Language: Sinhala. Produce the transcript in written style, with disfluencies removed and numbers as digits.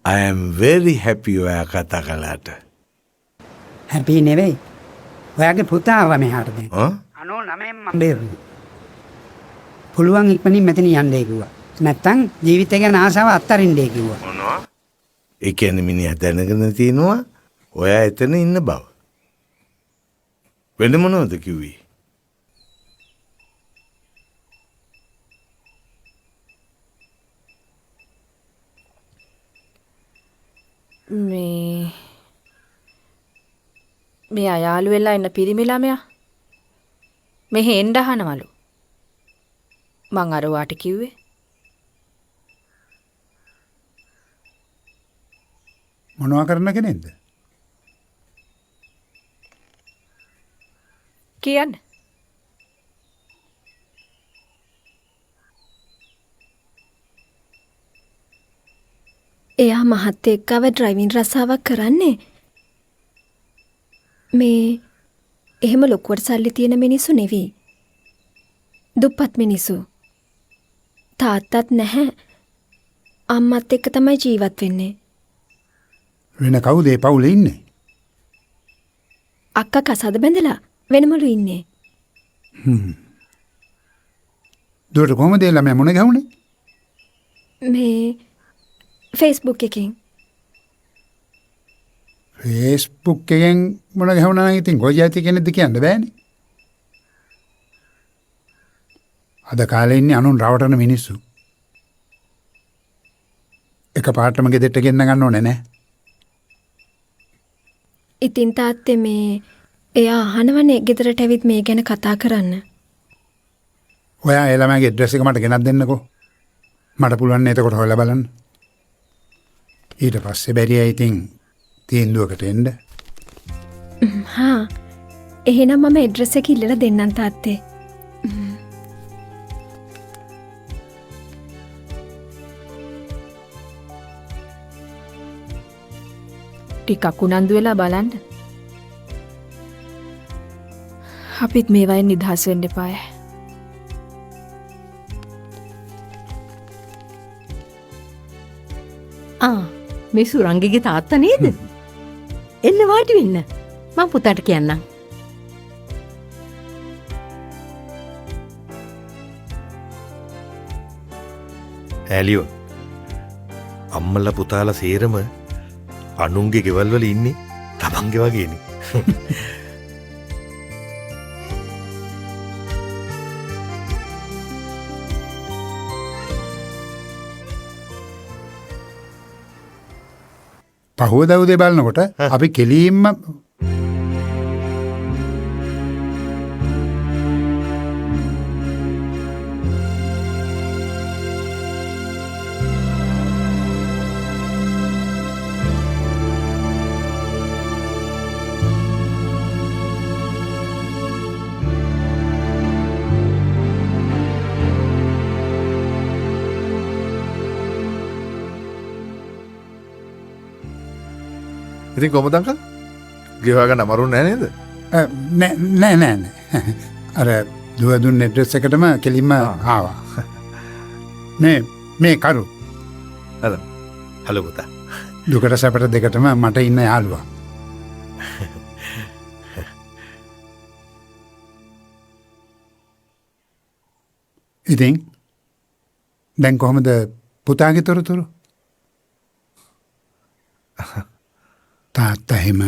I am very happy ඔයා කතා කළාට. හැපි නෙවෙයි. ඔයාගේ පුතා ආවා මෙහාට දැන්. ආ? 99න් මම බේරුණා. පුළුවන් ඉක්මනින් මෙතන යන්නේ කිව්වා. නැත්තම් ජීවිතය ගැන ආසාව අත්තරින්නේ කිව්වා. මොනවා? ඒ කියන්නේ මිනිහා දැනගෙන තිනවා ඔයා එතන ඉන්න බව. වෙන මොනවද කිව්වේ? මේ අයාළු වෙලා ඉන්න පිරිමි ළමයා මෙහෙ එන්න අහනවලු. මං අර වාට කිව්වේ. මොනවා කරන කෙනෙක්ද? කියන්න. එයා මහත් එක්කව ඩ්‍රයිවිං රස්සාවක් කරන්නේ. මේ එහෙම ලොකුවට සල්ලි තියෙන මිනිස්සු නෙවෙයි. දුප්පත් මිනිස්සු. තාත්තත් නැහැ. අම්මත් එක්ක තමයි ජීවත් වෙන්නේ. වෙන කවුද ඒ පවුලේ ඉන්නේ? අක්කා කසාද බැඳලා වෙනමලු ඉන්නේ. දුවට කොහමද ඒ ළමයා මොන ගහුනේ? මේ Facebook එකෙන්. Facebook එකෙන් මොන ගහුණා නම් ඉතින් ගොජාති කෙනෙක්ද කියන්න බෑනේ. අද කාලේ ඉන්නේ අනුන් රවටන මිනිස්සු. එක පාටම ගෙදරට ගෙන්න ගන්න ඕනේ නෑ. ඉතින් තාත්තේ මේ එයා අහනවනේ ගෙදරට ඇවිත් මේ ගැන කතා කරන්න. ඔයා ඒ ළමයාගේ ඇඩ්‍රස් එක මට ගෙනත් දෙන්නකෝ. මට පුළුවන් නේ එතකොට හොයලා බලන්න. ඊට පස්සේ බැරිය ඉතින් තීන්දුවකට එන්න. හා එහෙනම් මම ඇඩ්‍රස් එක ඉල්ලලා දෙන්නම් තාත්තේ. ටිකක් උනන්දු වෙලා බලන්න. අපිත් මේ වයින් නිදහස් වෙන්න එපාය. මේ සුරංගිගේ තාත්තා නේද? එන්න වාඩි වෙන්න. මම පුතාට කියන්නම්. ඇලියෝ. අම්මලා පුතාලා සේරම අනුන්ගේ ගෙවල් වල ඉන්නේ තමන්ගේ වගේනේ. පහුවදා උදේ බලනකොට අපි කෙලින්ම ඉතින් කොහමද අංකල්? ගෙවා ගන්න අමාරු නෑ නේද? නෑ. අර දුව දුන්න ඇඩ්‍රස් එකටම කෙලින්ම ආවා. මේ කරු. හලෝ පුතා. දුකට සැපට දෙකටම මට ඉන්න යාළුවා. ඉතින් දැන් කොහොමද පුතාගේ තොරතුරු? තාත්තා එහෙම